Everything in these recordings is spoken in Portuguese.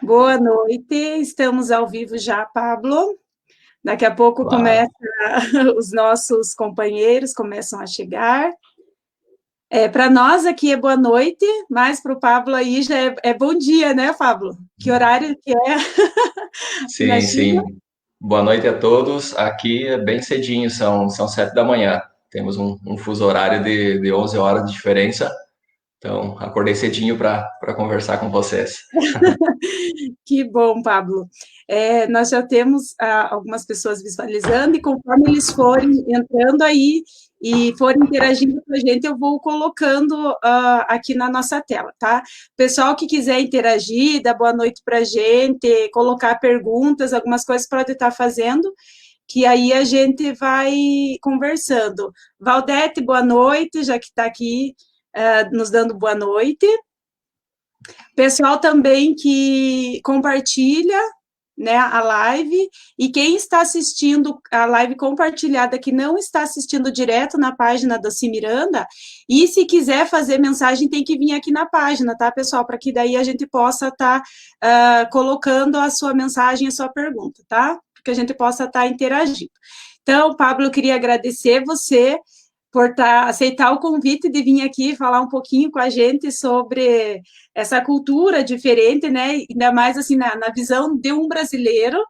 Boa noite, estamos ao vivo já, Pablo. Daqui a pouco Claro. começa, os nossos companheiros começam a chegar. Para nós aqui é boa noite, mas para o Pablo aí já é bom dia, né, Pablo? Que horário que é na Sim, China? sim. Boa noite a todos. Aqui é bem cedinho, são 7 da manhã. Temos um fuso horário de 11 horas de diferença. Então, acordei cedinho para conversar com vocês. Que bom, Pablo. Nós já temos algumas pessoas visualizando, e conforme eles forem entrando aí e forem interagindo com a gente, eu vou colocando aqui na nossa tela, tá? Pessoal que quiser interagir, dar boa noite para a gente, colocar perguntas, algumas coisas pode estar fazendo, que aí a gente vai conversando. Valdete, boa noite, já que está aqui nos dando boa noite. Pessoal também que compartilha, né, a live, e quem está assistindo a live compartilhada que não está assistindo direto na página da Cimiranda, e se quiser fazer mensagem tem que vir aqui na página, tá, pessoal, para que daí a gente possa estar colocando a sua mensagem, a sua pergunta, tá, para que a gente possa estar interagindo. Então, Pablo, eu queria agradecer você por aceitar o convite de vir aqui falar um pouquinho com a gente sobre essa cultura diferente, né? Ainda mais assim na visão de um brasileiro,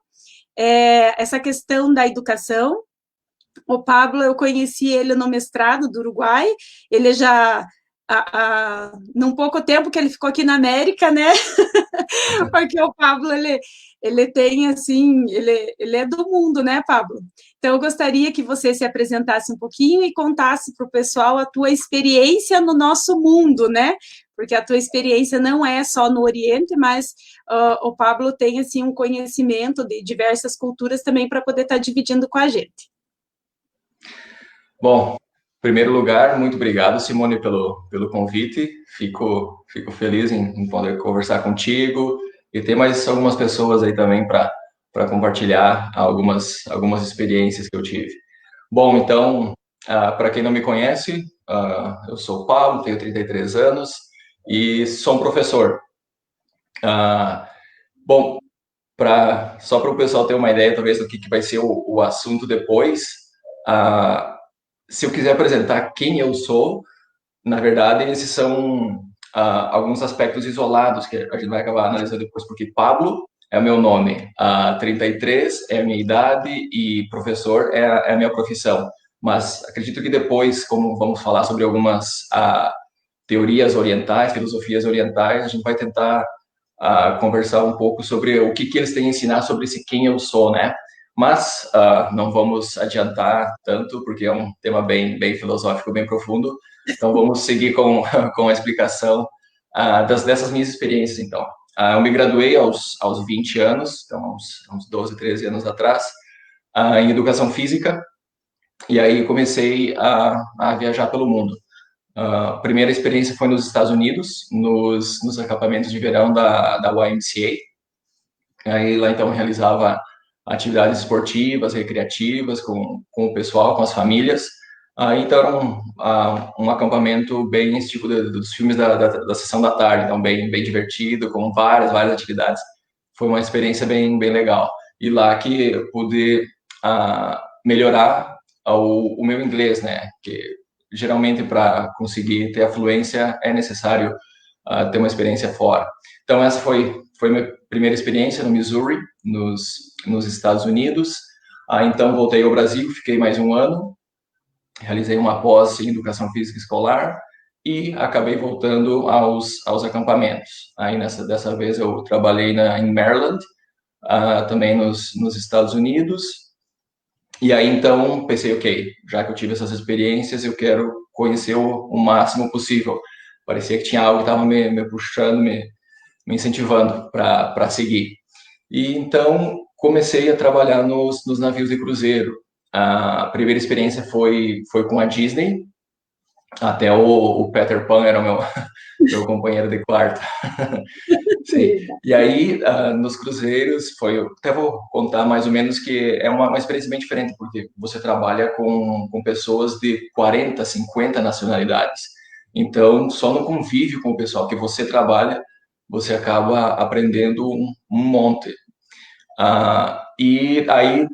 essa questão da educação. O Pablo, eu conheci ele no mestrado do Uruguai, ele já num pouco tempo que ele ficou aqui na América, né? Porque o Pablo, ele tem, assim, ele é do mundo, né, Pablo? Então, eu gostaria que você se apresentasse um pouquinho e contasse para o pessoal a tua experiência no nosso mundo, né? Porque a tua experiência não é só no Oriente, mas o Pablo tem, assim, um conhecimento de diversas culturas também para poder estar dividindo com a gente. Bom, em primeiro lugar, muito obrigado, Simone, pelo convite. Fico feliz em poder conversar contigo e ter mais algumas pessoas aí também para compartilhar algumas experiências que eu tive. Bom, então, para quem não me conhece, eu sou o Paulo, tenho 33 anos e sou um professor. Ah, bom, só para o pessoal ter uma ideia, talvez, do que vai ser o assunto depois, ah, se eu quiser apresentar quem eu sou, na verdade, esses são alguns aspectos isolados que a gente vai acabar analisando depois, porque Pablo é o meu nome, 33 é a minha idade e professor é a minha profissão. Mas acredito que depois, como vamos falar sobre algumas teorias orientais, filosofias orientais, a gente vai tentar conversar um pouco sobre o que eles têm a ensinar sobre esse quem eu sou, né? Mas não vamos adiantar tanto, porque é um tema bem filosófico, bem profundo. Então, vamos seguir com a explicação dessas minhas experiências, então. Eu me graduei aos 20 anos, então, uns 12, 13 anos atrás, em Educação Física, e aí comecei a viajar pelo mundo. A primeira experiência foi nos Estados Unidos, nos acampamentos de verão da YMCA. Aí lá então realizava atividades esportivas, recreativas com o pessoal, com as famílias. Então era um acampamento bem estilo dos filmes da sessão da tarde, então bem divertido, com várias atividades. Foi uma experiência bem legal. E lá que eu pude melhorar o meu inglês, né? Que geralmente para conseguir ter a fluência é necessário ter uma experiência fora. Então essa foi minha primeira experiência no Missouri, nos Estados Unidos. Então voltei ao Brasil, fiquei mais um ano, realizei uma pós em Educação Física Escolar e acabei voltando aos acampamentos. Aí dessa vez eu trabalhei em Maryland, também nos Estados Unidos. E aí então pensei, ok, já que eu tive essas experiências, eu quero conhecer o máximo possível. Parecia que tinha algo que estava me puxando, me incentivando para seguir. E então comecei a trabalhar nos navios de cruzeiro. A primeira experiência foi com a Disney, até o Peter Pan era o meu companheiro de quarto. Sim. E aí, nos cruzeiros, até vou contar mais ou menos que é uma experiência bem diferente, porque você trabalha com pessoas de 40, 50 nacionalidades. Então, só no convívio com o pessoal que você trabalha, você acaba aprendendo um monte. E aí,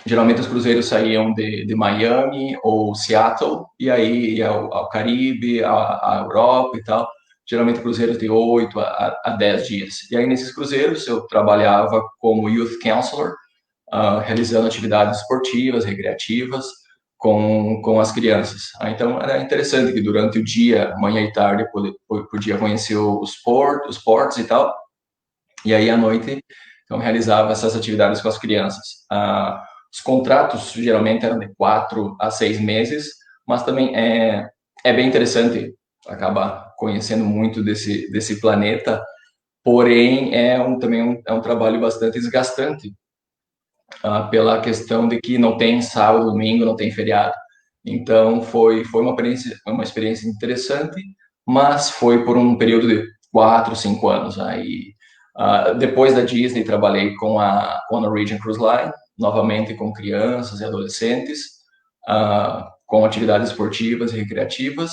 geralmente os cruzeiros saíam de Miami ou Seattle, e aí ia ao Caribe, à Europa e tal. Geralmente cruzeiros de 8 a 10 dias. E aí, nesses cruzeiros, eu trabalhava como Youth Counselor, realizando atividades esportivas, recreativas, com as crianças. Então, era interessante que durante o dia, manhã e tarde, eu podia conhecer os portos e tal, e aí à noite, então, realizava essas atividades com as crianças. Os contratos geralmente eram de 4 a 6 meses, mas também é bem interessante acabar conhecendo muito desse planeta, porém também é um trabalho bastante desgastante, pela questão de que não tem sábado, domingo, não tem feriado. Então, foi uma experiência interessante, mas foi por um período de 4, 5 anos. Aí, depois da Disney, trabalhei com a Norwegian Cruise Line, novamente com crianças e adolescentes, com atividades esportivas e recreativas.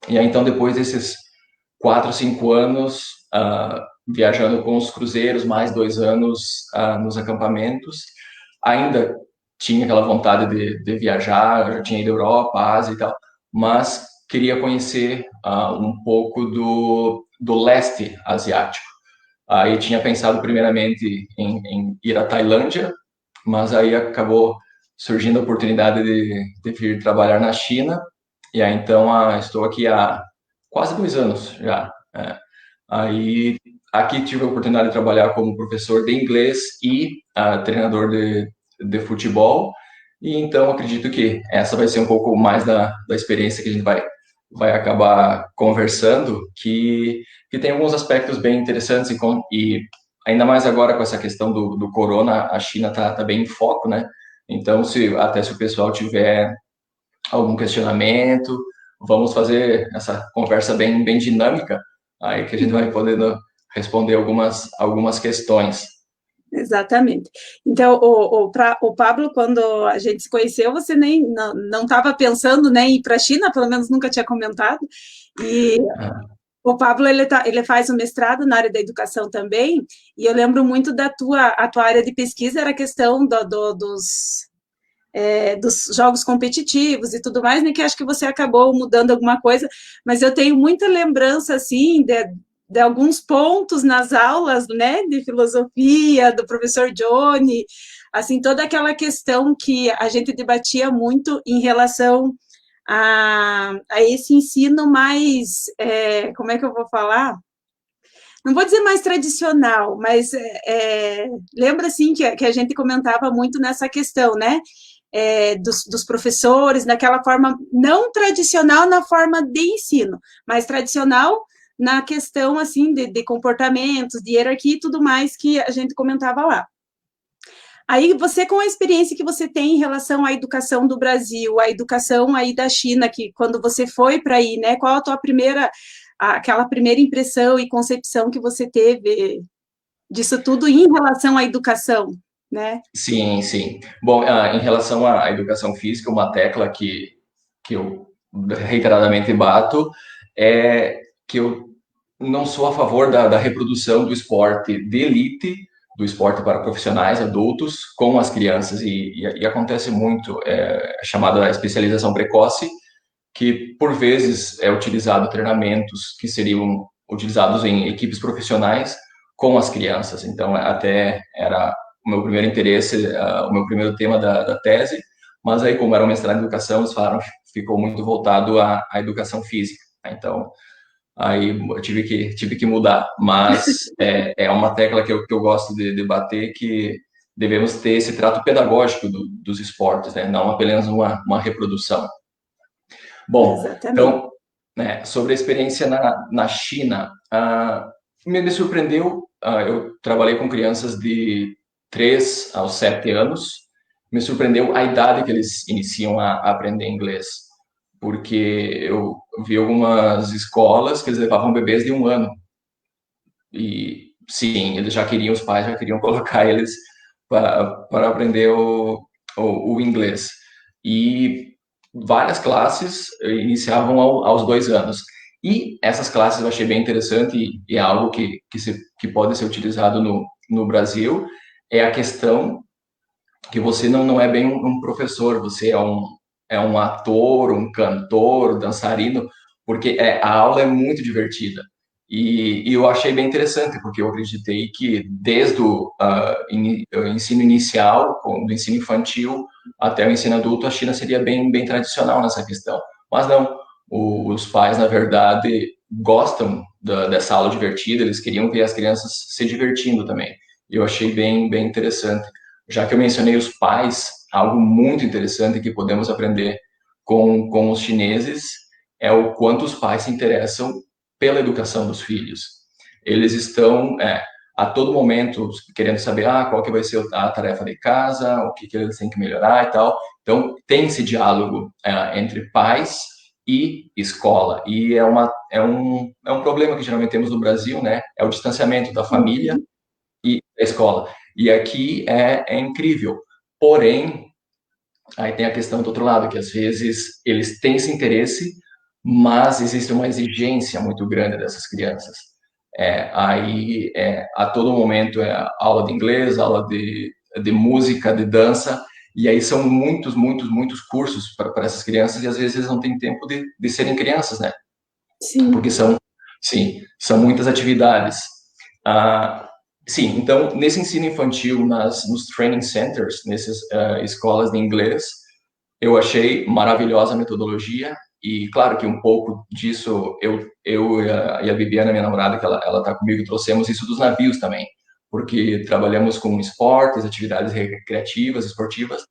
E aí, então, depois desses 4, 5 anos, viajando com os cruzeiros, mais 2 anos nos acampamentos, ainda tinha aquela vontade de viajar, eu já tinha ido à Europa, Ásia e tal, mas queria conhecer um pouco do leste asiático. Aí tinha pensado primeiramente em ir à Tailândia, mas aí acabou surgindo a oportunidade de vir trabalhar na China, e aí então estou aqui há quase 2 anos já. Aí aqui tive a oportunidade de trabalhar como professor de inglês e treinador de futebol, e então acredito que essa vai ser um pouco mais da experiência que a gente vai acabar conversando, que tem alguns aspectos bem interessantes e ainda mais agora com essa questão do corona, a China tá bem em foco, né? Então, até se o pessoal tiver algum questionamento, vamos fazer essa conversa bem dinâmica, aí que a gente vai podendo responder algumas questões. Exatamente. Então, o Pablo, quando a gente se conheceu, você nem não estava pensando, né, em ir para a China, pelo menos nunca tinha comentado. E o Pablo, ele faz um mestrado na área da educação também, e eu lembro muito a tua área de pesquisa era a questão dos jogos competitivos e tudo mais, né, que acho que você acabou mudando alguma coisa, mas eu tenho muita lembrança, assim, de alguns pontos nas aulas, né, de filosofia, do professor Johnny, assim, toda aquela questão que a gente debatia muito em relação a esse ensino mais, como é que eu vou falar? Não vou dizer mais tradicional, mas lembra, assim, que a gente comentava muito nessa questão, né, dos professores, naquela forma não tradicional na forma de ensino, mas tradicional na questão, assim, de comportamentos, de hierarquia e tudo mais que a gente comentava lá. Aí você, com a experiência que você tem em relação à educação do Brasil, à educação aí da China, que quando você foi para aí, né, qual a tua aquela primeira impressão e concepção que você teve disso tudo em relação à educação, né? Sim, sim. Bom, em relação à educação física, uma tecla que eu reiteradamente bato é que eu não sou a favor da reprodução do esporte de elite, do esporte para profissionais, adultos, com as crianças, e acontece muito, chamada especialização precoce, que por vezes é utilizado treinamentos que seriam utilizados em equipes profissionais com as crianças. Então, até era o meu primeiro interesse, o meu primeiro tema da tese, mas aí, como era um mestrado em educação, eles falaram que ficou muito voltado à educação física. Então, aí eu tive que mudar, mas é uma tecla que eu gosto de debater, que devemos ter esse trato pedagógico dos esportes, né? Não apenas uma reprodução. Bom, Exatamente. então, né, sobre a experiência na China, me surpreendeu, eu trabalhei com crianças de 3 aos 7 anos, me surpreendeu a idade que eles iniciam a aprender inglês, porque eu vi algumas escolas que eles levavam bebês de 1 ano, e sim, os pais já queriam colocar eles para aprender o inglês. E várias classes iniciavam aos 2 anos. E essas classes eu achei bem interessante e é algo que pode ser utilizado no Brasil, é a questão que você não é bem um professor, você é um ator, um cantor, dançarino, porque a aula é muito divertida. E eu achei bem interessante, porque eu acreditei que desde o ensino inicial, do ensino infantil até o ensino adulto, a China seria bem tradicional nessa questão. Mas não, os pais, na verdade, gostam dessa aula divertida, eles queriam ver as crianças se divertindo também. Eu achei bem interessante. Já que eu mencionei os pais, algo muito interessante que podemos aprender com os chineses é o quanto os pais se interessam pela educação dos filhos. Eles estão a todo momento querendo saber qual que vai ser a tarefa de casa, o que eles têm que melhorar e tal. Então, tem esse diálogo entre pais e escola. E é um problema que geralmente temos no Brasil, né? É o distanciamento da família e da escola. E aqui é incrível. Porém, aí tem a questão do outro lado, que às vezes eles têm esse interesse, mas existe uma exigência muito grande dessas crianças. A todo momento é aula de inglês, aula de música, de dança, e aí são muitos cursos para essas crianças, e às vezes eles não têm tempo de serem crianças, né? Sim. Porque são muitas atividades. Ah, sim, então, nesse ensino infantil, nos training centers, nessas escolas de inglês, eu achei maravilhosa a metodologia e, claro, que um pouco disso, eu e a Bibiana, minha namorada, que ela está comigo, trouxemos isso dos navios também, porque trabalhamos com esportes, atividades recreativas, esportivas,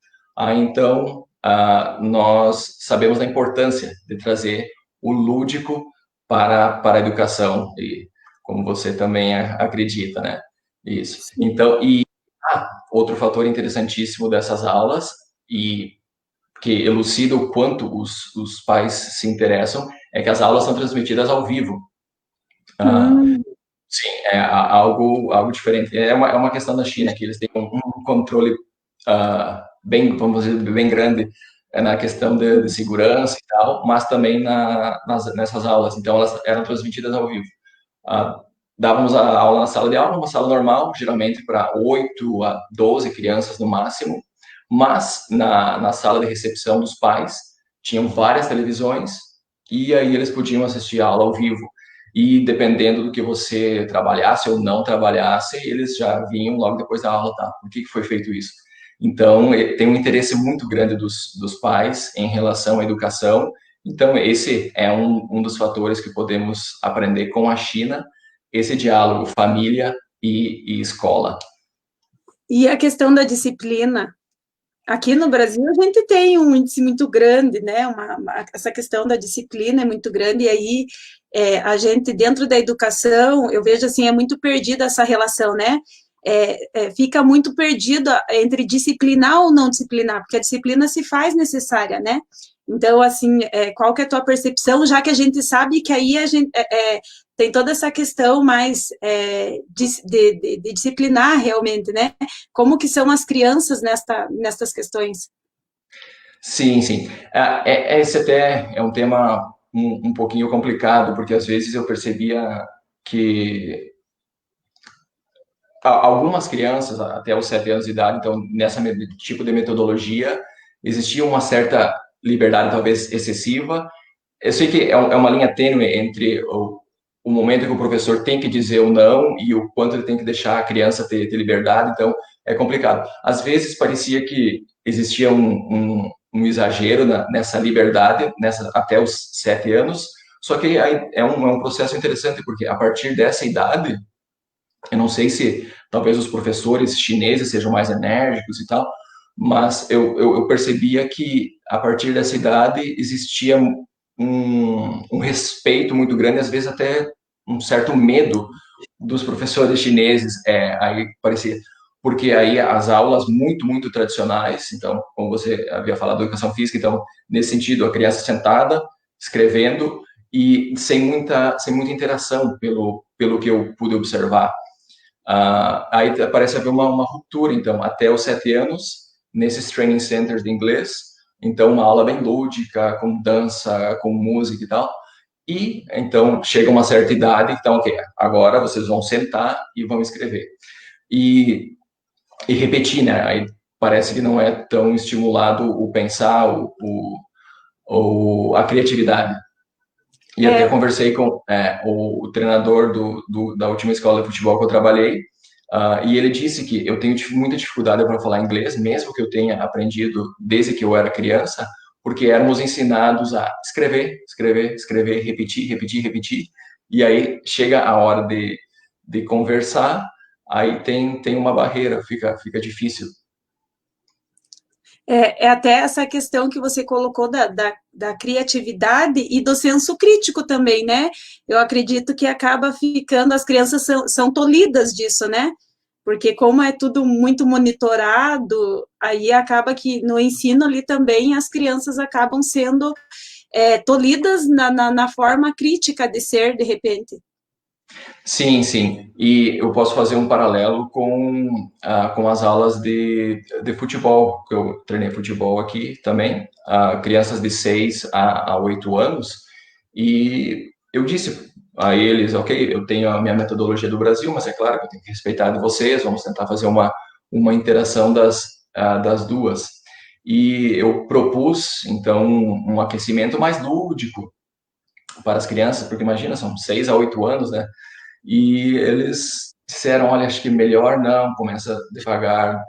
então, nós sabemos da importância de trazer o lúdico para a educação, e como você também acredita, né? Isso. Sim. Então, outro fator interessantíssimo dessas aulas, e que elucida o quanto os pais se interessam, é que as aulas são transmitidas ao vivo. Ah, Hum, sim, é algo diferente. É uma questão da China, que eles têm um controle vamos dizer, bem grande na questão de segurança e tal, mas também nessas aulas. Então, elas eram transmitidas ao vivo. Ah, dávamos a aula na sala de aula, uma sala normal, geralmente para 8 a 12 crianças no máximo, mas na sala de recepção dos pais tinham várias televisões e aí eles podiam assistir a aula ao vivo. E dependendo do que você trabalhasse ou não trabalhasse, eles já vinham logo depois da aula, tá? Por que foi feito isso? Então, tem um interesse muito grande dos pais em relação à educação. Então, esse é um dos fatores que podemos aprender com a China, esse diálogo família e escola. e a questão da disciplina. Aqui no Brasil a gente tem um índice muito grande, né? Essa questão da disciplina é muito grande, e aí a gente, dentro da educação, eu vejo assim, é muito perdida essa relação, né? Fica muito perdida entre disciplinar ou não disciplinar, porque a disciplina se faz necessária, né? Então, assim, qual que é a tua percepção, já que a gente sabe que aí a gente tem toda essa questão mais de disciplinar realmente, né? Como que são as crianças nestas questões? Sim. Esse até é um tema um pouquinho complicado, porque às vezes eu percebia que algumas crianças, até os 7 anos de idade, então, nessa tipo de metodologia, existia uma certa liberdade, talvez excessiva. Eu sei que é uma linha tênue entre o momento que o professor tem que dizer o não e o quanto ele tem que deixar a criança ter liberdade, então é complicado. Às vezes parecia que existia um exagero nessa liberdade, até os 7 anos, só que é um processo interessante, porque a partir dessa idade, eu não sei se talvez os professores chineses sejam mais enérgicos e tal, mas eu percebia que a partir dessa idade existia um respeito muito grande, às vezes até um certo medo dos professores chineses, aí parecia, porque aí as aulas muito tradicionais, então, como você havia falado, educação física, então, nesse sentido, a criança sentada, escrevendo, e sem muita interação, pelo que eu pude observar. Aí parece haver uma ruptura, então, até os 7 anos, nesses training centers de inglês, então uma aula bem lúdica, com dança, com música e tal, E então chega uma certa idade, então, ok, agora vocês vão sentar e vão escrever. E, e repetir, né? Aí parece que não é tão estimulado o pensar, a criatividade. E até conversei com o treinador da última escola de futebol que eu trabalhei, e ele disse que eu tenho muita dificuldade para falar inglês, mesmo que eu tenha aprendido desde que eu era criança, porque éramos ensinados a escrever, escrever, escrever, repetir, repetir, repetir, e aí chega a hora de conversar, aí tem uma barreira, fica difícil. É até essa questão que você colocou da criatividade e do senso crítico também, né? Eu acredito que acaba ficando, as crianças são tolhidas disso, né? Porque como é tudo muito monitorado, aí acaba que no ensino ali também as crianças acabam sendo tolhidas na forma crítica de ser, de repente. Sim, sim. E eu posso fazer um paralelo com as aulas de futebol, que eu treinei futebol aqui também, crianças de 6 a 8 anos, e eu disse a eles, ok, eu tenho a minha metodologia do Brasil, mas é claro que eu tenho que respeitar a de vocês, vamos tentar fazer uma interação das duas. E eu propus, então, um aquecimento mais lúdico para as crianças, porque imagina, são 6 a 8 anos, né? E eles disseram, olha, acho que melhor não, começa devagar,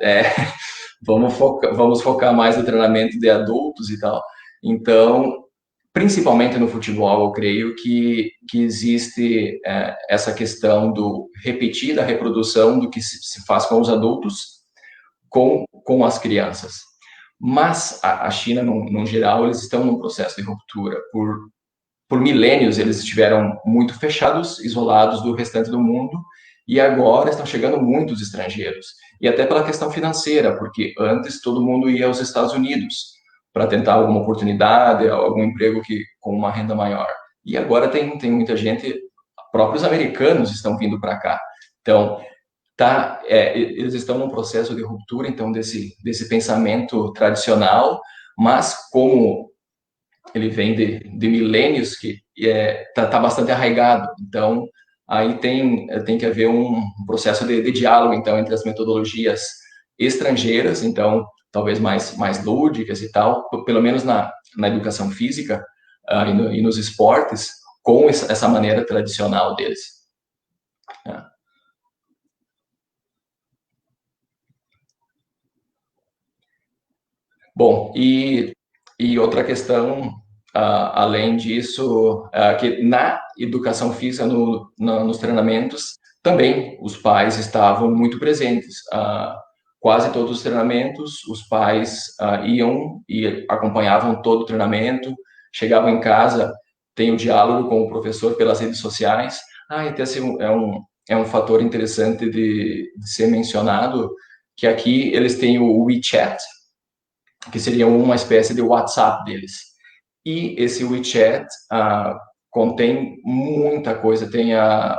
vamos focar mais no treinamento de adultos e tal. Então, principalmente no futebol, eu creio que existe essa questão do repetir, da reprodução do que se faz com os adultos com as crianças. Mas a China, no geral, eles estão num processo de ruptura por milênios eles estiveram muito fechados, isolados do restante do mundo, e agora estão chegando muitos estrangeiros. E até pela questão financeira, porque antes todo mundo ia aos Estados Unidos para tentar alguma oportunidade, algum emprego com uma renda maior. E agora tem muita gente, próprios americanos estão vindo para cá. Então, eles estão num processo de ruptura, então, desse pensamento tradicional, mas como ele vem de milênios que tá bastante arraigado. Então, aí tem que haver um processo de diálogo, então, entre as metodologias estrangeiras, então, talvez mais lúdicas e tal, pelo menos na educação física e nos esportes, com essa maneira tradicional deles. Bom, e outra questão, além disso, que na educação física, nos treinamentos, também os pais estavam muito presentes. Quase todos os treinamentos, os pais iam e acompanhavam todo o treinamento, chegavam em casa, tem o diálogo com o professor pelas redes sociais. E até assim, é um fator interessante de ser mencionado, que aqui eles têm o WeChat, que seria uma espécie de WhatsApp deles. E esse WeChat contém muita coisa.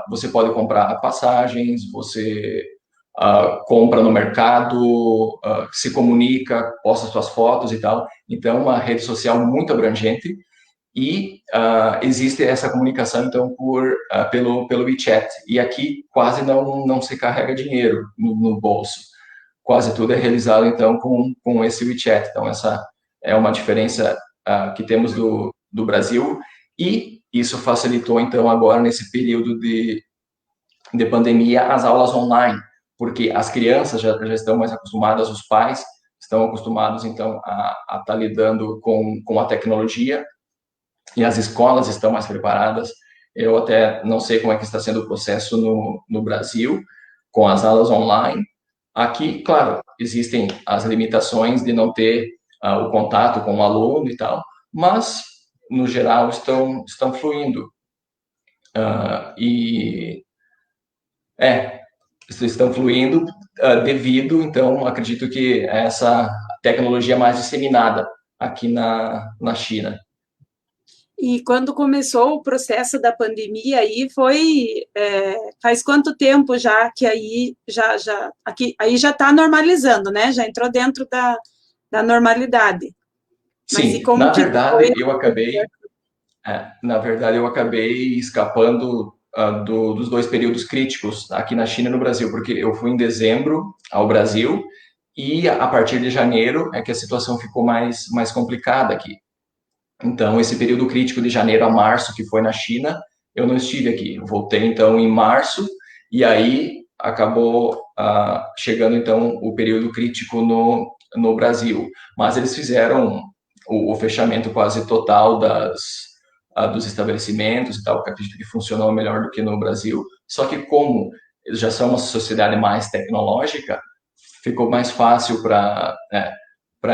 Você pode comprar passagens, você compra no mercado, se comunica, posta suas fotos e tal. Então, uma rede social muito abrangente. E existe essa comunicação, então, pelo WeChat. E aqui quase não se carrega dinheiro no bolso. Quase tudo é realizado, então, com esse WeChat. Então, essa é uma diferença que temos do Brasil, e isso facilitou, então, agora, nesse período de pandemia, as aulas online, porque as crianças já estão mais acostumadas, os pais estão acostumados, então, a estar lidando com a tecnologia, e as escolas estão mais preparadas. Eu até não sei como é que está sendo o processo no Brasil, com as aulas online. Aqui, claro, existem as limitações de não ter o contato com o aluno e tal, mas, no geral, estão fluindo. Estão fluindo devido, então, acredito que essa tecnologia mais disseminada aqui na China. E quando começou o processo da pandemia, aí faz quanto tempo já que aí aí já está normalizando, né? Já entrou dentro da normalidade. Mas e Sim, como na que foi? verdade, eu acabei Na verdade, eu acabei escapando dos dois períodos críticos aqui na China e no Brasil, porque eu fui em dezembro ao Brasil e a partir de janeiro é que a situação ficou mais complicada aqui. Então, esse período crítico de janeiro a março, que foi na China, eu não estive aqui. Eu voltei, então, em março, e aí acabou chegando, então, o período crítico no Brasil. Mas eles fizeram o fechamento quase total dos estabelecimentos e tal, que acredito que funcionou melhor do que no Brasil. Só que como eles já são uma sociedade mais tecnológica, ficou mais fácil para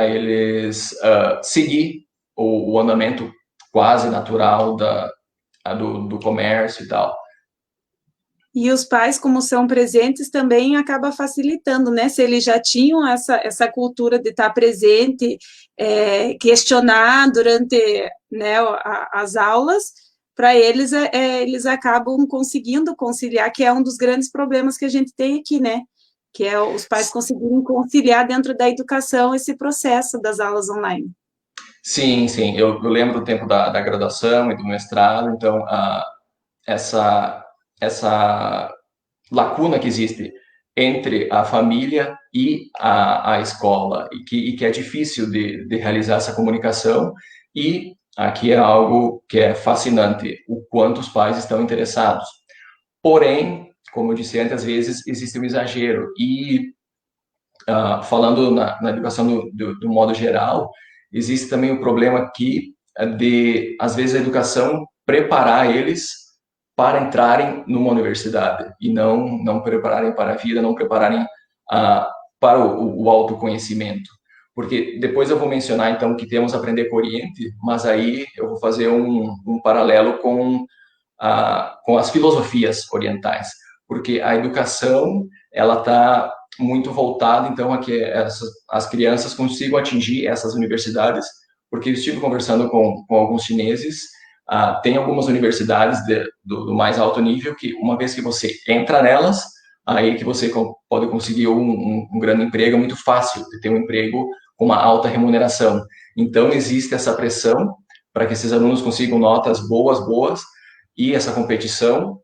eles seguir o andamento quase natural do comércio e tal. E os pais, como são presentes, também acaba facilitando, né? Se eles já tinham essa cultura de estar presente, questionar durante, né, as aulas, para eles, eles acabam conseguindo conciliar, que é um dos grandes problemas que a gente tem aqui, né? Que é os pais conseguirem conciliar dentro da educação esse processo das aulas online. Sim, sim. Eu lembro o tempo da graduação e do mestrado, então essa, essa lacuna que existe entre a família e a escola, e que é difícil de realizar essa comunicação, e aqui é algo que é fascinante, o quanto os pais estão interessados. Porém, como eu disse antes, às vezes existe um exagero, e falando na educação do modo geral, existe também o problema aqui às vezes, a educação preparar eles para entrarem numa universidade e não prepararem para a vida, não prepararem para o autoconhecimento. Porque depois eu vou mencionar, então, que temos Aprender com o Oriente, mas aí eu vou fazer um paralelo com as filosofias orientais, porque a educação, ela está muito voltada, então, a que as crianças consigam atingir essas universidades, porque eu estive conversando com alguns chineses, tem algumas universidades do mais alto nível que, uma vez que você entra nelas, aí que você pode conseguir um grande emprego, é muito fácil de ter um emprego com uma alta remuneração. Então, existe essa pressão para que esses alunos consigam notas boas, e essa competição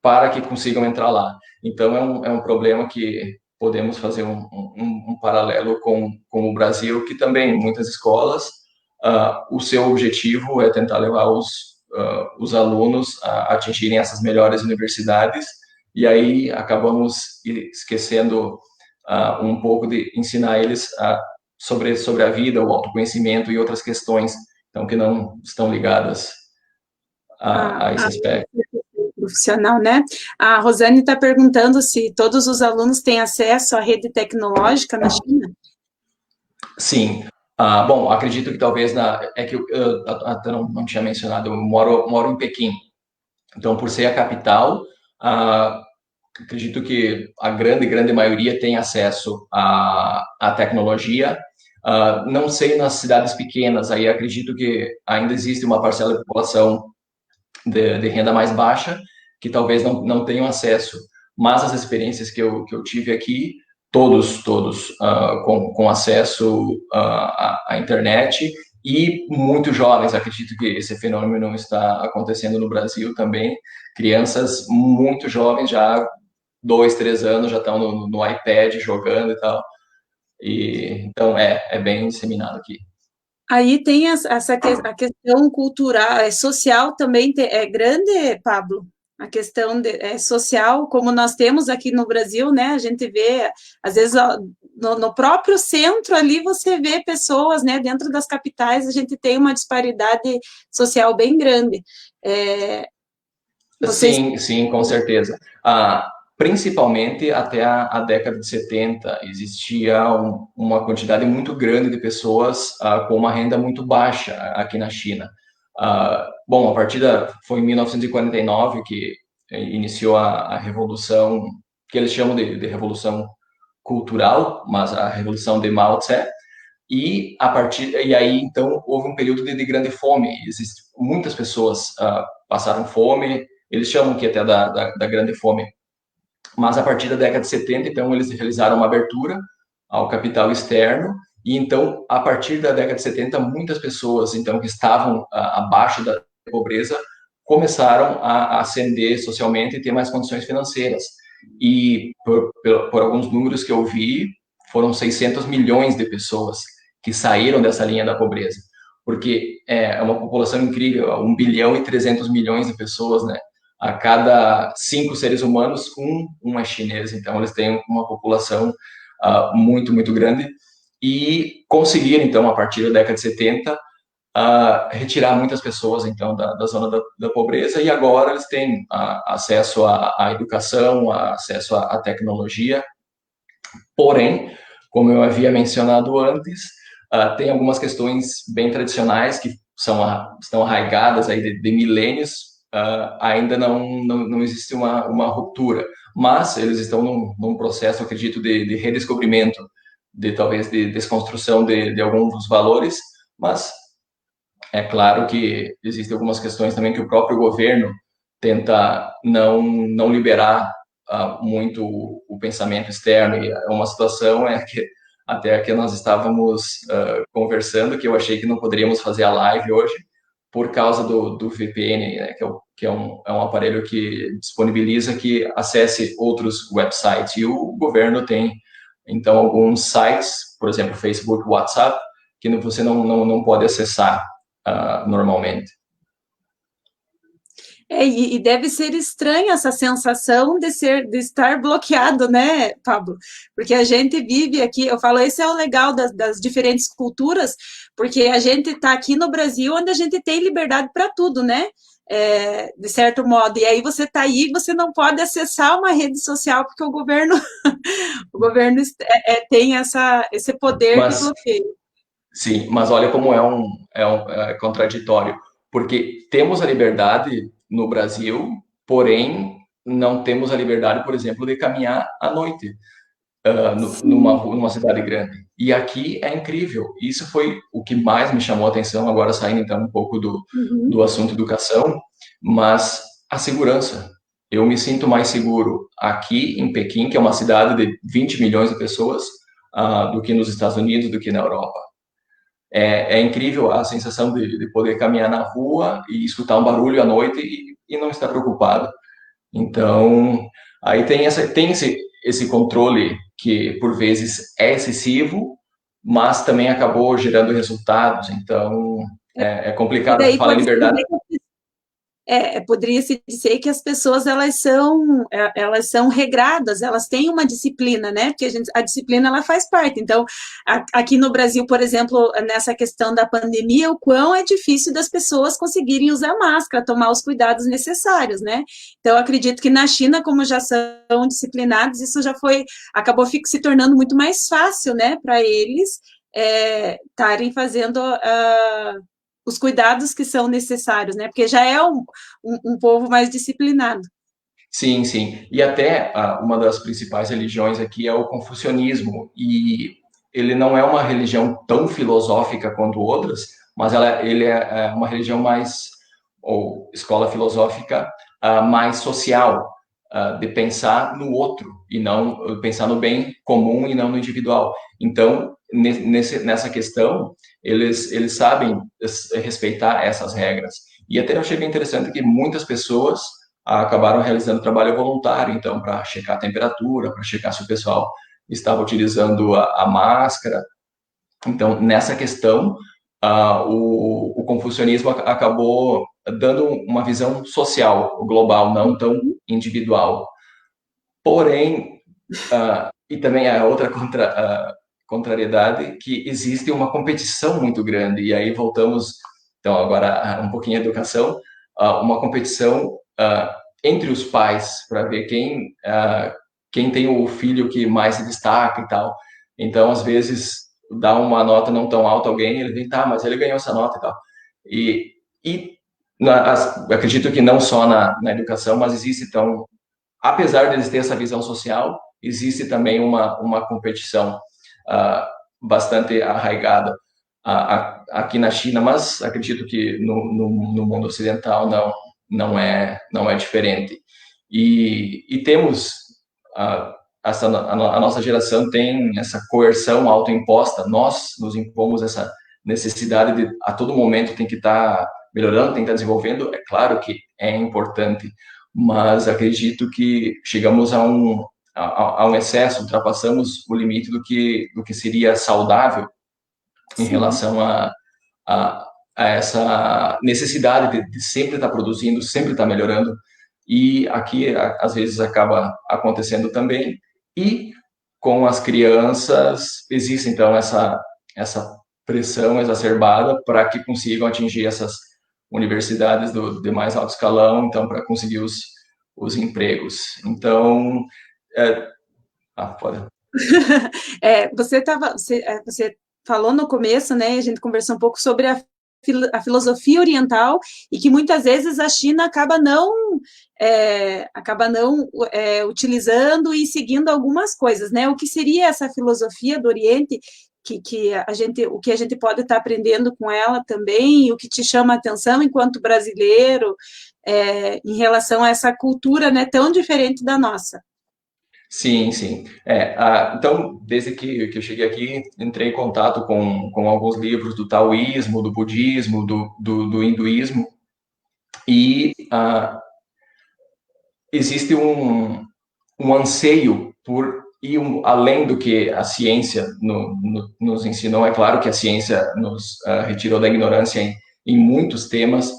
para que consigam entrar lá. Então, é um problema que podemos fazer um paralelo com o Brasil, que também, muitas escolas, o seu objetivo é tentar levar os alunos a atingirem essas melhores universidades, e aí acabamos esquecendo um pouco de ensinar eles sobre a vida, o autoconhecimento e outras questões, então, que não estão ligadas a esse aspecto. Profissional, né? A Rosane está perguntando se todos os alunos têm acesso à rede tecnológica na China. Sim. Bom, acredito que talvez é que eu até não tinha mencionado, eu moro em Pequim. Então, por ser a capital, acredito que a grande maioria tem acesso à tecnologia. Não sei nas cidades pequenas, aí acredito que ainda existe uma parcela da população de renda mais baixa, que talvez não tenham acesso. Mas as experiências que eu tive aqui, todos com acesso à internet, e muito jovens. Acredito que esse fenômeno está acontecendo no Brasil também. Crianças muito jovens, já 2, 3 anos, já estão no iPad jogando e tal. Então, é bem disseminado aqui. Aí tem a questão cultural, social também é grande, Pablo? A questão social, como nós temos aqui no Brasil, né? A gente vê, às vezes, no próprio centro ali, você vê pessoas, né? Dentro das capitais, a gente tem uma disparidade social bem grande. Sim, com certeza. Principalmente até a década de 70, existia uma quantidade muito grande de pessoas com uma renda muito baixa aqui na China. Bom, foi em 1949 que iniciou a revolução, que eles chamam de revolução cultural, mas a revolução de Mao Tse, e aí então houve um período de grande fome. Muitas pessoas passaram fome, eles chamam que até da grande fome. Mas a partir da década de 70, então, eles realizaram uma abertura ao capital externo, e então, a partir da década de 70, muitas pessoas, então, que estavam abaixo pobreza começaram a ascender socialmente e ter mais condições financeiras. E por alguns números que eu vi, foram 600 milhões de pessoas que saíram dessa linha da pobreza, porque é uma população incrível, 1 bilhão e 300 milhões de pessoas, né? A cada 5 seres humanos, um é chinês, então eles têm uma população muito, muito grande, e conseguiram, então, a partir da década de 70, retirar muitas pessoas, então, da zona da pobreza, e agora eles têm acesso à educação, acesso à tecnologia. Porém, como eu havia mencionado antes, tem algumas questões bem tradicionais que estão arraigadas aí de milênios, ainda não existe uma ruptura, mas eles estão num processo, acredito, de redescobrimento, talvez de desconstrução de alguns valores, mas é claro que existem algumas questões também que o próprio governo tenta não liberar muito o pensamento externo, e uma situação é que até que nós estávamos conversando, que eu achei que não poderíamos fazer a live hoje, por causa do VPN, né, que é um aparelho que disponibiliza que acesse outros websites, e o governo tem, então, alguns sites, por exemplo, Facebook, WhatsApp, que você não pode acessar normalmente. E deve ser estranha essa sensação de estar bloqueado, né, Pablo? Porque a gente vive aqui, eu falo, esse é o legal das diferentes culturas, porque a gente está aqui no Brasil, onde a gente tem liberdade para tudo, né? De certo modo. E aí você está aí, você não pode acessar uma rede social, porque o governo tem esse poder de bloqueio. Sim, mas olha como é contraditório, porque temos a liberdade no Brasil, porém não temos a liberdade, por exemplo, de caminhar à noite numa cidade grande. E aqui é incrível. Isso foi o que mais me chamou a atenção, agora saindo então um pouco do assunto educação, mas a segurança. Eu me sinto mais seguro aqui em Pequim, que é uma cidade de 20 milhões de pessoas, do que nos Estados Unidos, do que na Europa. É incrível a sensação de poder caminhar na rua e escutar um barulho à noite e não estar preocupado. Então, aí tem esse controle que, por vezes, é excessivo, mas também acabou gerando resultados. Então, é complicado falar em liberdade. Poderia se dizer que as pessoas elas são regradas, elas têm uma disciplina, né? Porque a disciplina ela faz parte. Então, aqui no Brasil, por exemplo, nessa questão da pandemia, o quão é difícil das pessoas conseguirem usar máscara, tomar os cuidados necessários, né? Então, acredito que na China, como já são disciplinados, isso acabou se tornando muito mais fácil, né, para eles estarem fazendo os cuidados que são necessários, né? Porque já é um povo mais disciplinado. Sim, sim. E até uma das principais religiões aqui é o confucionismo. E ele não é uma religião tão filosófica quanto outras, mas ele é uma religião ou escola filosófica mais social, de pensar no outro e não pensar no bem comum e não no individual. Então, nessa questão, eles sabem respeitar essas regras. E até eu achei bem interessante que muitas pessoas acabaram realizando trabalho voluntário, então, para checar a temperatura, para checar se o pessoal estava utilizando a máscara. Então, nessa questão, o confucionismo acabou dando uma visão social, global, não tão individual. Porém, e também a outra contrariedade, que existe uma competição muito grande, e aí voltamos, então, agora um pouquinho à educação, uma competição entre os pais, para ver quem tem o filho que mais se destaca e tal. Então, às vezes, dá uma nota não tão alta a alguém, ele vem, tá, mas ele ganhou essa nota e tal. E acredito que não só na educação, mas existe, então, apesar deles terem essa visão social, existe também uma competição bastante arraigada aqui na China, mas acredito que no mundo ocidental não é diferente. E temos a nossa geração tem essa coerção autoimposta, nós nos impomos essa necessidade de a todo momento tem que estar melhorando, tem que estar desenvolvendo, é claro que é importante, mas acredito que chegamos a um excesso, ultrapassamos o limite do que seria saudável em Sim. relação a, a essa necessidade de sempre estar produzindo, sempre estar melhorando, e aqui às vezes acaba acontecendo também, e com as crianças existe então essa pressão exacerbada para que consigam atingir essas universidades de mais alto escalão, então para conseguir os empregos. Então, pode. Você falou no começo, né? A gente conversou um pouco sobre a filosofia oriental e que muitas vezes a China acaba não utilizando e seguindo algumas coisas, né? O que seria essa filosofia do Oriente o que a gente pode estar aprendendo com ela também, o que te chama a atenção enquanto brasileiro, em relação a essa cultura, né, tão diferente da nossa. Sim, sim. Então, desde que eu cheguei aqui, entrei em contato com alguns livros do taoísmo, do budismo, do hinduísmo, e existe um anseio por ir além do que a ciência nos ensinou. É claro que a ciência nos retirou da ignorância em muitos temas,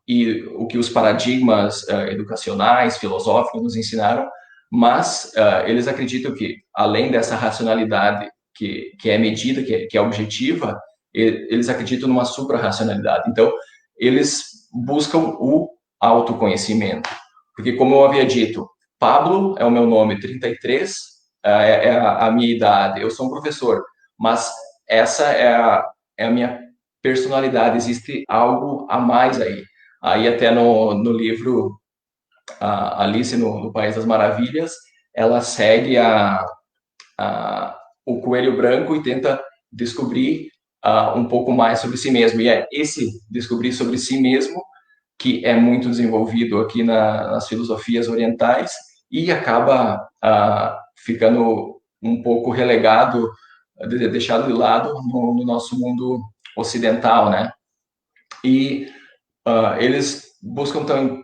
e o que os paradigmas educacionais, filosóficos nos ensinaram, mas eles acreditam que, além dessa racionalidade que é medida, que é objetiva, eles acreditam numa supra-racionalidade. Então, eles buscam o autoconhecimento. Porque, como eu havia dito, Pablo é o meu nome, 33 é a minha idade, eu sou um professor, mas essa é a minha personalidade, existe algo a mais aí. Aí até no livro Alice no País das Maravilhas, ela segue o coelho branco e tenta descobrir um pouco mais sobre si mesmo. E é esse descobrir sobre si mesmo que é muito desenvolvido aqui nas filosofias orientais e acaba ficando um pouco relegado, deixado de lado no nosso mundo ocidental, né? E eles buscam também,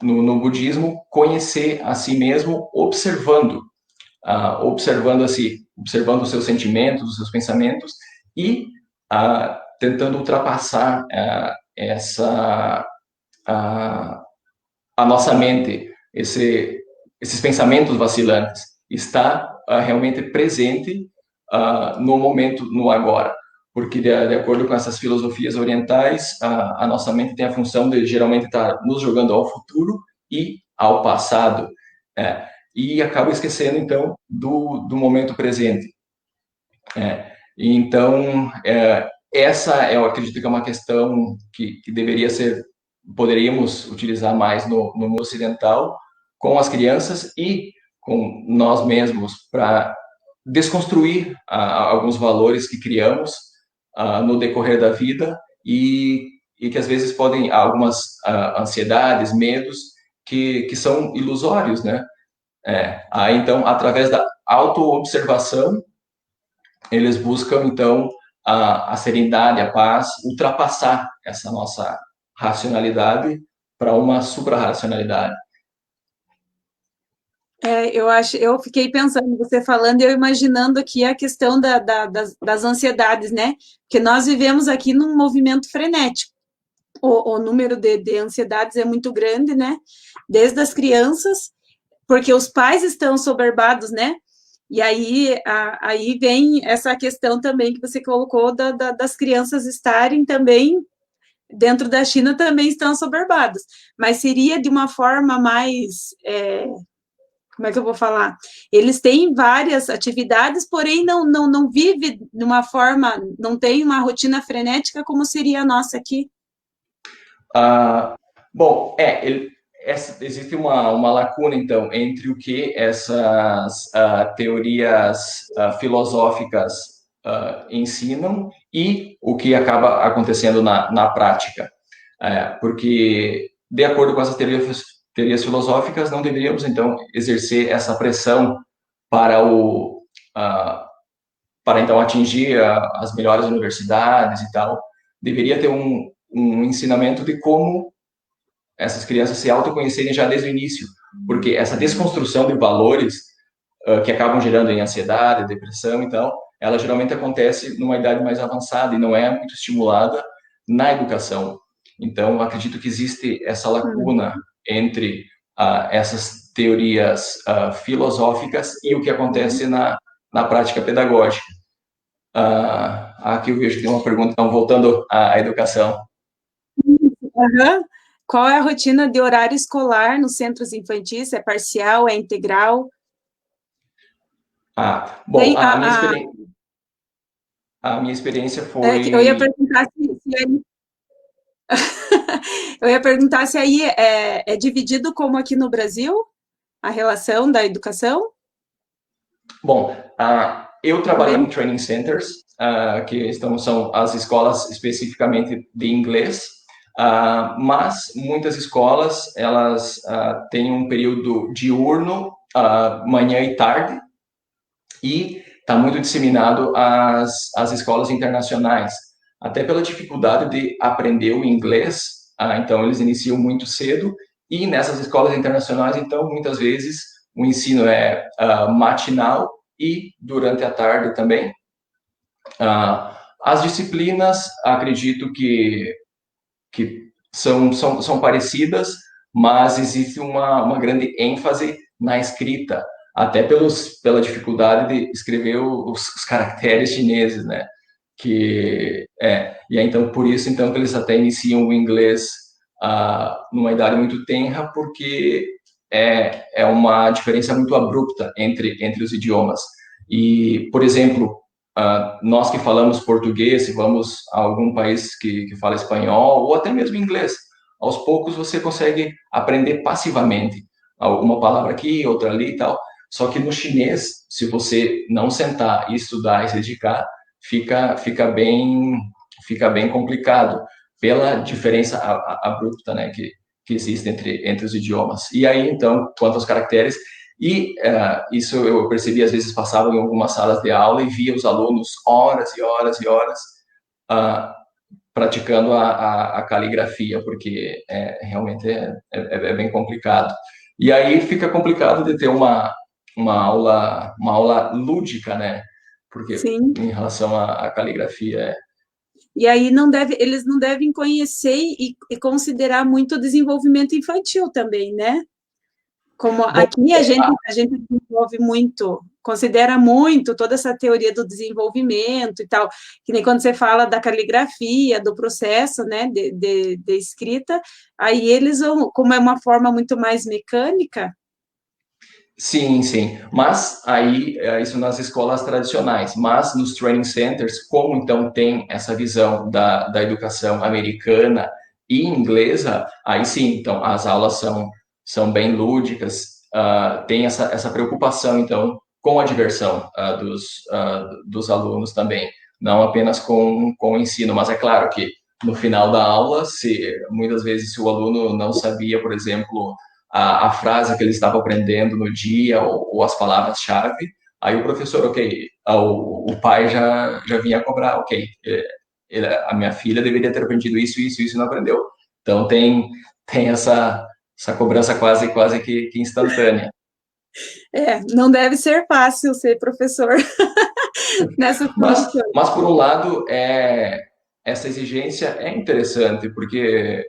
no budismo, conhecer a si mesmo observando a si, observando os seus sentimentos, os seus pensamentos e tentando ultrapassar a nossa mente, esses pensamentos vacilantes, está realmente presente no momento, no agora. Porque, de acordo com essas filosofias orientais, a nossa mente tem a função de geralmente estar nos jogando ao futuro e ao passado. E acaba esquecendo, então, do momento presente. Então, essa eu acredito que é uma questão que deveria ser, poderíamos utilizar mais no mundo ocidental, com as crianças e com nós mesmos, para desconstruir alguns valores que criamos no decorrer da vida e que às vezes podem, algumas ansiedades, medos, que são ilusórios, né? Então, através da autoobservação, eles buscam, então, a serenidade, a paz, ultrapassar essa nossa racionalidade para uma suprarracionalidade. Eu fiquei pensando, você falando, eu imaginando aqui a questão das ansiedades, né? Porque nós vivemos aqui num movimento frenético. O número de ansiedades é muito grande, né? Desde as crianças, porque os pais estão soberbados, né? E aí vem essa questão também que você colocou das crianças estarem também dentro da China também estão soberbadas, mas seria de uma forma mais, como é que eu vou falar? Eles têm várias atividades, porém não vive de uma forma, não tem uma rotina frenética como seria a nossa aqui. Bom, existe uma lacuna, então, entre o que essas teorias filosóficas ensinam e o que acaba acontecendo na prática. Porque, de acordo com essas teorias filosóficas, não deveríamos, então, exercer essa pressão para então atingir as melhores universidades e tal. deveria ter um ensinamento de como essas crianças se autoconhecerem já desde o início, porque essa desconstrução de valores que acabam gerando em ansiedade, depressão, então, ela geralmente acontece numa idade mais avançada e não é muito estimulada na educação. Então, acredito que existe essa lacuna entre essas teorias filosóficas e o que acontece na prática pedagógica. Aqui eu vejo que tem uma pergunta, então, voltando à educação. Uhum. Qual é a rotina de horário escolar nos centros infantis? É parcial, é integral? Bom, a minha experiência eu ia foi... perguntar eu ia perguntar se aí é dividido como aqui no Brasil, a relação da educação? Bom, eu trabalhei Também? em training centers, que são as escolas especificamente de inglês, mas muitas escolas, elas têm um período diurno, manhã e tarde, e está muito disseminado as escolas internacionais, até pela dificuldade de aprender o inglês, então eles iniciam muito cedo, e nessas escolas internacionais, então, muitas vezes, o ensino é matinal e durante a tarde também. As disciplinas, acredito que são parecidas, mas existe uma grande ênfase na escrita, até pela dificuldade de escrever os caracteres chineses, né? E aí, então, por isso, então, que eles até iniciam o inglês numa idade muito tenra, porque é uma diferença muito abrupta entre os idiomas. E, por exemplo, nós que falamos português, se vamos a algum país que fala espanhol, ou até mesmo inglês, aos poucos você consegue aprender passivamente. Uma palavra aqui, outra ali e tal. Só que no chinês, se você não sentar e estudar e se dedicar, fica bem complicado pela diferença abrupta, né, que existe entre os idiomas. E aí, então, quanto aos caracteres, e isso eu percebi, às vezes passava em algumas salas de aula e via os alunos horas e horas e horas praticando a caligrafia, porque realmente é bem complicado. E aí fica complicado de ter uma aula lúdica, né? Porque Sim. em relação à caligrafia... E aí eles não devem conhecer e considerar muito o desenvolvimento infantil também, né? Como Bom, aqui a gente desenvolve muito, considera muito toda essa teoria do desenvolvimento e tal, que nem quando você fala da caligrafia, do processo, né, de escrita, aí eles vão, como é uma forma muito mais mecânica. sim, sim. Mas aí, isso nas escolas tradicionais. Mas nos training centers, como então tem essa visão da educação americana e inglesa, aí sim, então as aulas são bem lúdicas, tem essa preocupação, então, com a diversão dos alunos também, não apenas com o ensino. Mas é claro que no final da aula, muitas vezes se o aluno não sabia, por exemplo, a frase que ele estava aprendendo no dia ou as palavras-chave, aí o professor, ok, o pai já vinha cobrar, ok, a minha filha deveria ter aprendido isso, isso, isso e não aprendeu. Então tem essa cobrança quase que instantânea. Não deve ser fácil ser professor nessa condição. Mas por um lado, essa exigência é interessante, porque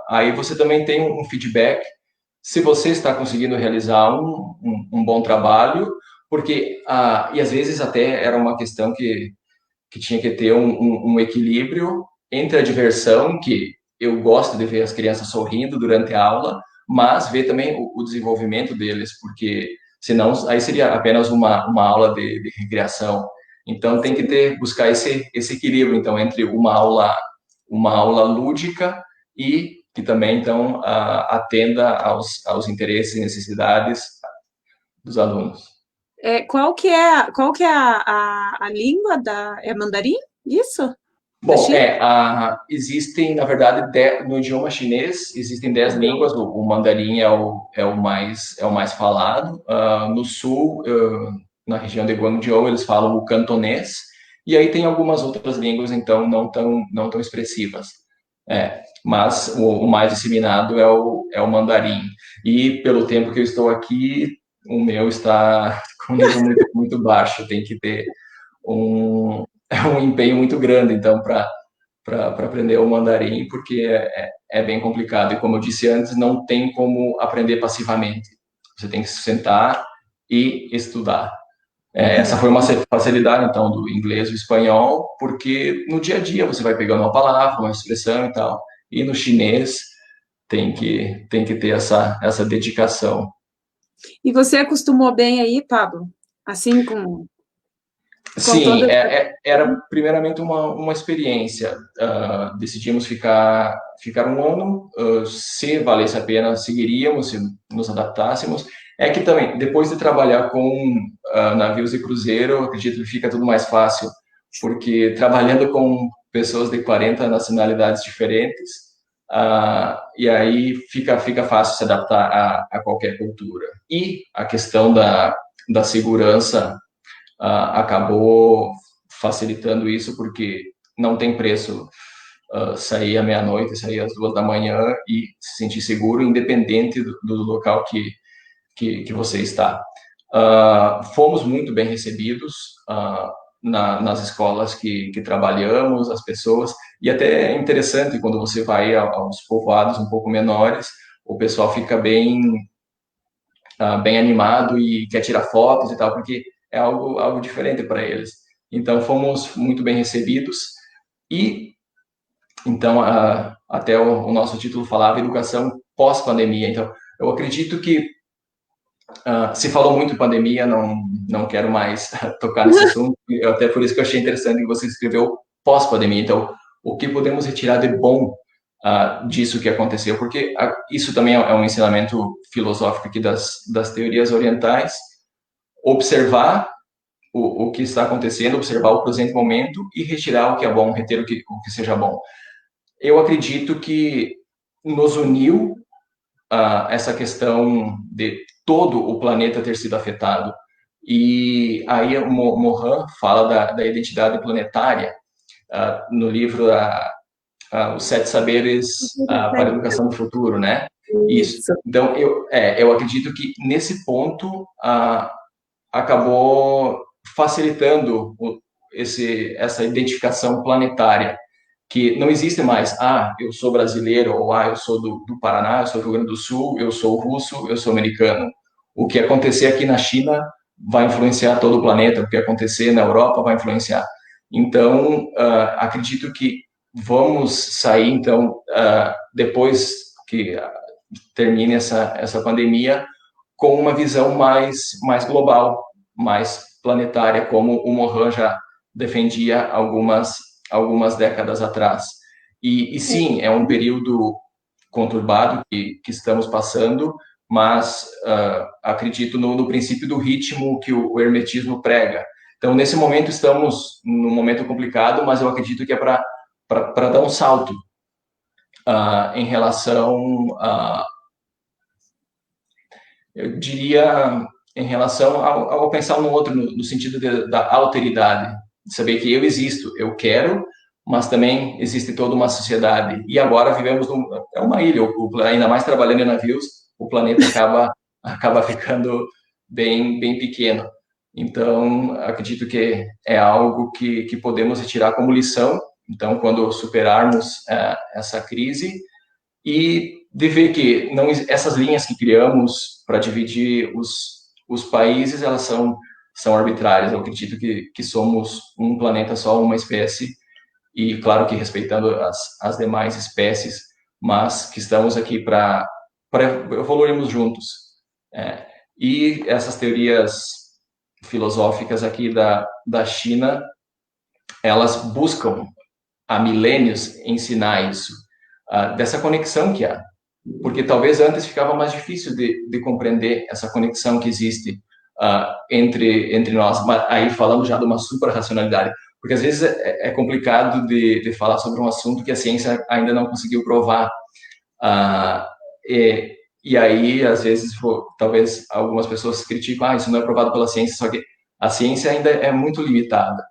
aí você também tem um feedback se você está conseguindo realizar um bom trabalho, porque, e às vezes até era uma questão que tinha que ter um equilíbrio entre a diversão, que eu gosto de ver as crianças sorrindo durante a aula, mas ver também o desenvolvimento deles, porque senão aí seria apenas uma aula de recreação. Então tem que buscar esse equilíbrio, então, entre uma aula lúdica e que também, então, atenda aos interesses e necessidades dos alunos. Qual que é a língua é mandarim? Isso? Da Bom, China? existem, na verdade, no idioma chinês, existem 10 línguas, o mandarim é o mais falado. No sul, na região de Guangzhou, eles falam o cantonês, E aí tem algumas outras línguas, então, não tão expressivas. Mas o mais disseminado é o mandarim. E pelo tempo que eu estou aqui, o meu está com um nível muito, muito baixo. Tem que ter um empenho muito grande, então, para aprender o mandarim, porque é bem complicado. E como eu disse antes, não tem como aprender passivamente. Você tem que se sentar e estudar. Essa foi uma facilidade, então, do inglês e do espanhol, porque no dia a dia você vai pegando uma palavra, uma expressão e tal. E no chinês tem que ter essa dedicação. E você acostumou bem aí, Pablo? Assim, com Sim, toda essa... era primeiramente uma experiência. Decidimos ficar um ano, se valesse a pena, seguiríamos, se nos adaptássemos. É que também, depois de trabalhar com navios e cruzeiro, eu acredito que fica tudo mais fácil, porque trabalhando com pessoas de 40 nacionalidades diferentes, e aí fica fácil se adaptar a qualquer cultura. E a questão da segurança acabou facilitando isso, porque não tem preço sair à meia-noite, sair às 2 da manhã e se sentir seguro, independente do local que você está. Fomos muito bem recebidos nas escolas que trabalhamos, as pessoas, e até é interessante quando você vai aos povoados um pouco menores, o pessoal fica bem animado e quer tirar fotos e tal, porque é algo diferente para eles. Então, fomos muito bem recebidos e, então, até o nosso título falava educação pós-pandemia. Então, eu acredito que se falou muito em pandemia, não quero mais tocar nesse assunto, até por isso que eu achei interessante que você escreveu pós-pandemia. Então, o que podemos retirar de bom disso que aconteceu? Porque isso também é um ensinamento filosófico aqui das teorias orientais, observar o que está acontecendo, observar o presente momento e retirar o que é bom, reter o que seja bom. Eu acredito que nos uniu essa questão de todo o planeta ter sido afetado. E aí o Mohan fala da identidade planetária no livro Os Sete Saberes para a Educação do Futuro, né? Isso. Então, eu acredito que nesse ponto acabou facilitando essa identificação planetária, que não existe mais, eu sou brasileiro, ou eu sou do Paraná, eu sou do Rio Grande do Sul, eu sou russo, eu sou americano. O que acontecer aqui na China vai influenciar todo o planeta, o que acontecer na Europa vai influenciar. Então, acredito que vamos sair, então, depois que termine essa pandemia, com uma visão mais global, mais planetária, como o Mohan já defendia algumas décadas atrás. E sim, é um período conturbado que estamos passando, mas acredito no princípio do ritmo que o hermetismo prega. Então, nesse momento, estamos num momento complicado, mas eu acredito que é para dar um salto em relação eu diria, em relação ao pensar no outro, no sentido da alteridade, de saber que eu existo, eu quero, mas também existe toda uma sociedade. E agora vivemos é uma ilha, ainda mais trabalhando em navios, o planeta acaba ficando bem pequeno. Então, acredito que é algo que podemos retirar como lição. Então, quando superarmos essa crise, e de ver que essas linhas que criamos para dividir os países, elas são arbitrárias. Eu acredito que somos um planeta só, uma espécie, e claro que respeitando as demais espécies, mas que estamos aqui para evoluirmos juntos. E essas teorias filosóficas aqui da China, elas buscam há milênios ensinar isso, dessa conexão que há. Porque talvez antes ficava mais difícil de compreender essa conexão que existe entre nós, mas aí falando já de uma suprarracionalidade, porque às vezes é complicado de falar sobre um assunto que a ciência ainda não conseguiu provar, e aí às vezes talvez algumas pessoas criticam, isso não é provado pela ciência, só que a ciência ainda é muito limitada,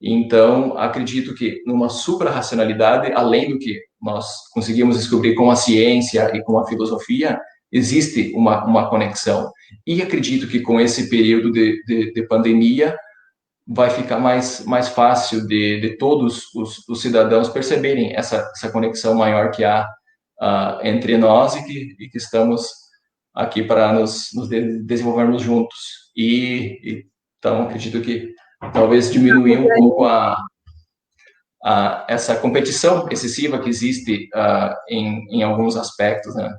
Então, acredito que numa suprarracionalidade, além do que nós conseguimos descobrir com a ciência e com a filosofia, existe uma conexão. E acredito que com esse período de pandemia, vai ficar mais fácil de todos os cidadãos perceberem essa conexão maior que há entre nós e que estamos aqui para nos desenvolvermos juntos. Então, acredito que talvez diminuir um pouco essa competição excessiva que existe em alguns aspectos, né?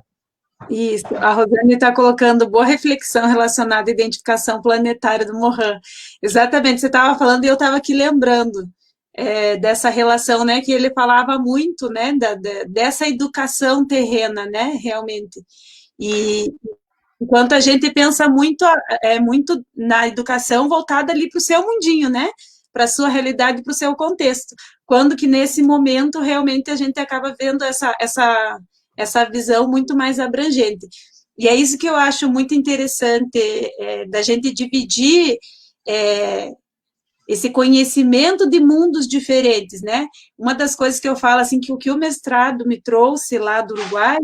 Isso, a Rosane está colocando boa reflexão relacionada à identificação planetária do Mohan. Exatamente, você estava falando e eu estava aqui lembrando dessa relação, né, que ele falava muito, né, dessa educação terrena, né, realmente. E enquanto a gente pensa muito na educação voltada ali para o seu mundinho, né, para a sua realidade, para o seu contexto. Quando que nesse momento realmente a gente acaba vendo essa visão muito mais abrangente. E é isso que eu acho muito interessante da gente dividir esse conhecimento de mundos diferentes, né? Uma das coisas que eu falo, assim, que o que o mestrado me trouxe lá do Uruguai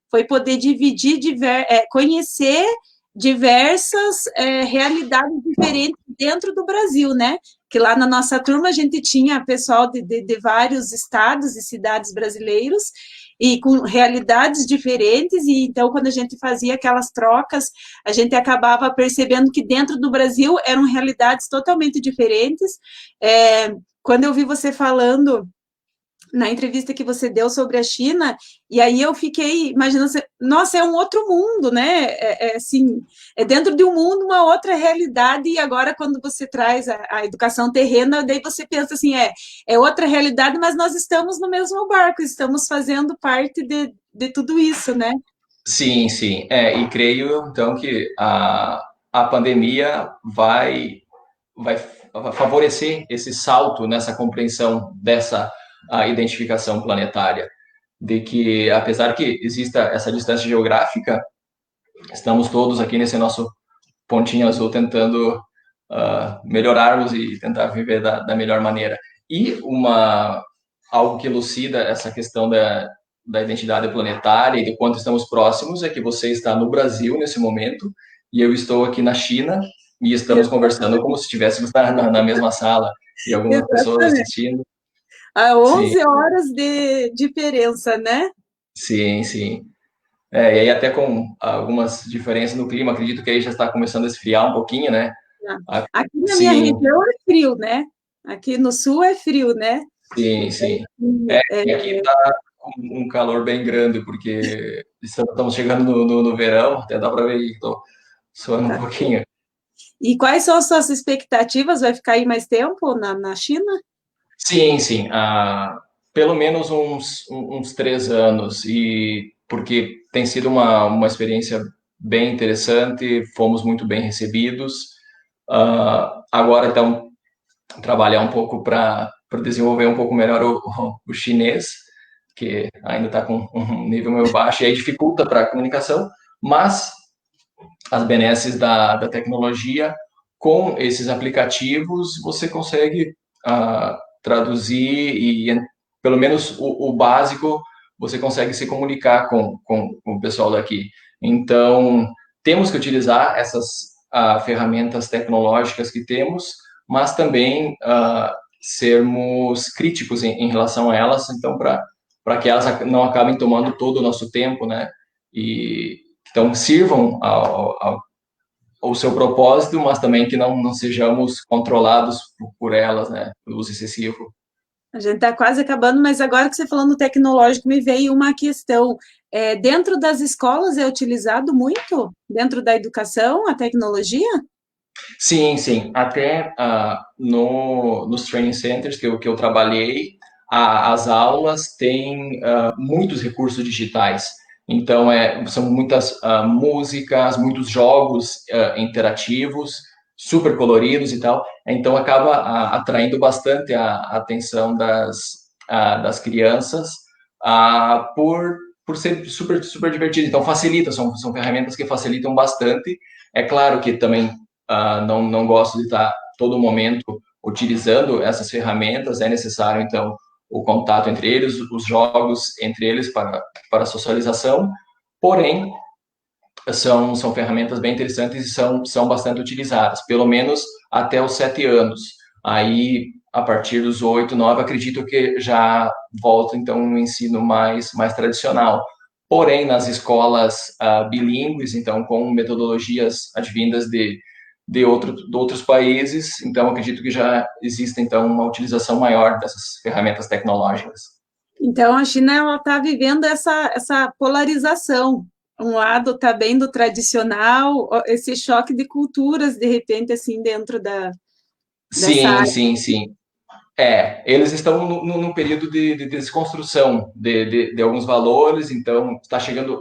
foi poder dividir, conhecer diversas realidades diferentes dentro do Brasil, né? Que lá na nossa turma a gente tinha pessoal de vários estados e cidades brasileiros, e com realidades diferentes, e então quando a gente fazia aquelas trocas, a gente acabava percebendo que dentro do Brasil eram realidades totalmente diferentes. Quando eu vi você falando na entrevista que você deu sobre a China, e aí eu fiquei imaginando, nossa, é um outro mundo, né? Assim, é dentro de um mundo uma outra realidade, e agora quando você traz a educação terrena, daí você pensa assim, é outra realidade, mas nós estamos no mesmo barco, estamos fazendo parte de tudo isso, né? Sim, sim. E creio, então, que a pandemia vai favorecer esse salto nessa compreensão dessa identificação planetária, de que, apesar que exista essa distância geográfica, estamos todos aqui nesse nosso pontinho azul tentando melhorarmos e tentar viver da melhor maneira. E algo que elucida essa questão da identidade planetária e do quanto estamos próximos é que você está no Brasil nesse momento e eu estou aqui na China e estamos conversando como se estivéssemos na mesma sala e algumas pessoas assistindo. Há 11 horas de diferença, né? Sim, sim. E aí até com algumas diferenças no clima, acredito que aí já está começando a esfriar um pouquinho, né? Aqui na minha região é frio, né? Aqui no sul é frio, né? Sim, sim. E aqui está um calor bem grande, porque estamos chegando no verão, até dá para ver que estou suando um pouquinho. E quais são as suas expectativas? Vai ficar aí mais tempo na China? Sim, sim. Pelo menos uns 3 anos, e porque tem sido uma experiência bem interessante, fomos muito bem recebidos. Agora, então, trabalhar um pouco para desenvolver um pouco melhor o chinês, que ainda está com um nível meio baixo, e aí dificulta para a comunicação, mas as benesses da tecnologia, com esses aplicativos, você consegue traduzir e, pelo menos, o básico, você consegue se comunicar com o pessoal daqui. Então, temos que utilizar essas ferramentas tecnológicas que temos, mas também sermos críticos em relação a elas, então, para que elas não acabem tomando todo o nosso tempo, né? E então sirvam ao seu propósito, mas também que não sejamos controlados por elas, né? Pelo uso excessivo. A gente está quase acabando, mas agora que você falando do tecnológico, me veio uma questão. Dentro das escolas é utilizado muito? Dentro da educação, a tecnologia? Sim, sim. Até nos training centers que eu trabalhei, as aulas têm muitos recursos digitais. Então, são muitas músicas, muitos jogos interativos, super coloridos e tal. Então, acaba atraindo bastante a atenção das crianças por ser super, super divertido. Então, facilita, são ferramentas que facilitam bastante. É claro que também não gosto de estar todo momento utilizando essas ferramentas, é necessário, então, o contato entre eles, os jogos entre eles para socialização, porém, são ferramentas bem interessantes e são bastante utilizadas, pelo menos até os 7 anos. Aí, a partir dos 8, 9, acredito que já volta, então, um ensino mais tradicional. Porém, nas escolas bilíngues, então, com metodologias advindas de outros países, então, acredito que já existe, então, uma utilização maior dessas ferramentas tecnológicas. Então, a China está vivendo essa polarização. Um lado está bem do tradicional, esse choque de culturas, de repente, assim, dentro dessa Sim, área. sim, sim. Eles estão num período de desconstrução de alguns valores, então está chegando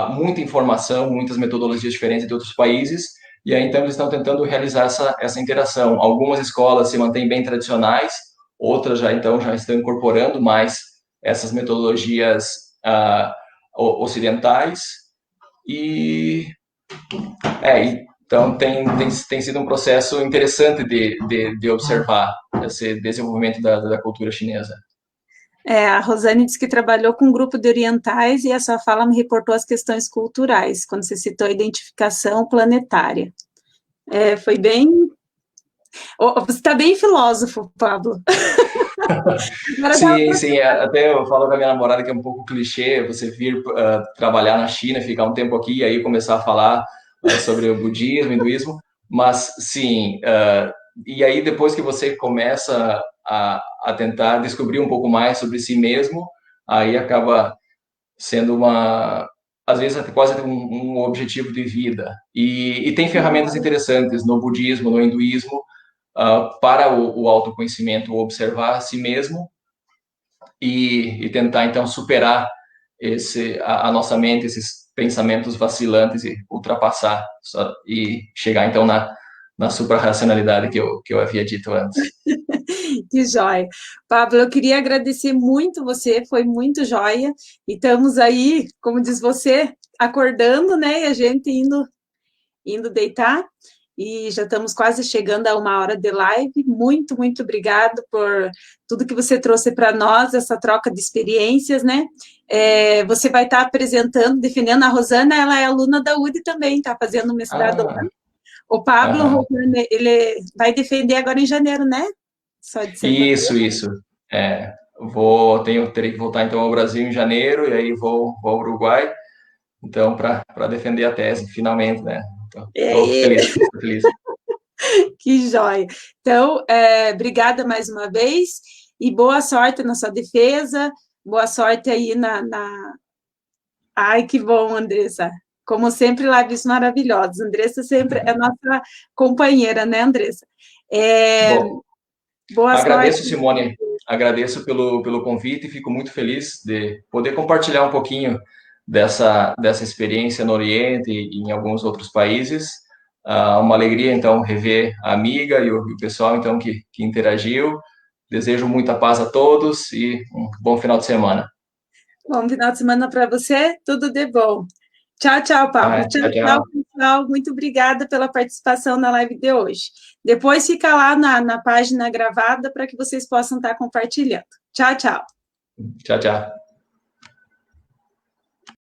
muita informação, muitas metodologias diferentes de outros países, e aí então eles estão tentando realizar essa interação. Algumas escolas se mantêm bem tradicionais, outras já estão incorporando mais essas metodologias ocidentais, e então tem sido um processo interessante de observar esse desenvolvimento da cultura chinesa. A Rosane disse que trabalhou com um grupo de orientais e a sua fala me reportou as questões culturais, quando você citou a identificação planetária. Foi bem... Você está bem filósofo, Pablo. Sim, sim. Até eu falo com a minha namorada que é um pouco clichê você vir trabalhar na China, ficar um tempo aqui e aí começar a falar sobre o budismo, hinduísmo. Mas, sim, e aí depois que você começa a tentar descobrir um pouco mais sobre si mesmo, aí acaba sendo às vezes até quase um objetivo de vida. E tem ferramentas interessantes no budismo, no hinduísmo, para o autoconhecimento, observar a si mesmo e tentar, então, superar a nossa mente, esses pensamentos vacilantes e ultrapassar e chegar, então, na suprarracionalidade que eu havia dito antes. Que joia. Pablo, eu queria agradecer muito você, foi muito joia. E estamos aí, como diz você, acordando, né? E a gente indo deitar. E já estamos quase chegando a 1 hora de live. Muito, muito obrigado por tudo que você trouxe para nós, essa troca de experiências, né? Você vai estar apresentando, defendendo a Rosana, ela é aluna da UD também, está fazendo mestrado lá. O Pablo, Rosana, ele vai defender agora em janeiro, né? Só de ser Isso. Terei que voltar então ao Brasil em janeiro e aí vou ao Uruguai, então para defender a tese finalmente, né? Então, estou feliz, estou feliz. Que joia. Então, obrigada mais uma vez e boa sorte na sua defesa, boa sorte aí Ai, que bom, Andressa. Como sempre, lives maravilhosas. Andressa sempre é nossa companheira, né, Andressa? Bom, Boa agradeço, sorte. Simone, agradeço pelo convite e fico muito feliz de poder compartilhar um pouquinho dessa experiência no Oriente e em alguns outros países. Uma alegria, então, rever a amiga e o pessoal, então, que interagiu. Desejo muita paz a todos e um bom final de semana. Bom final de semana para você, tudo de bom. Tchau, tchau, Pablo. Tchau, Tchau, tchau. pessoal. Muito obrigada pela participação na live de hoje. Depois fica lá na página gravada para que vocês possam estar compartilhando. Tchau, tchau. Tchau, tchau.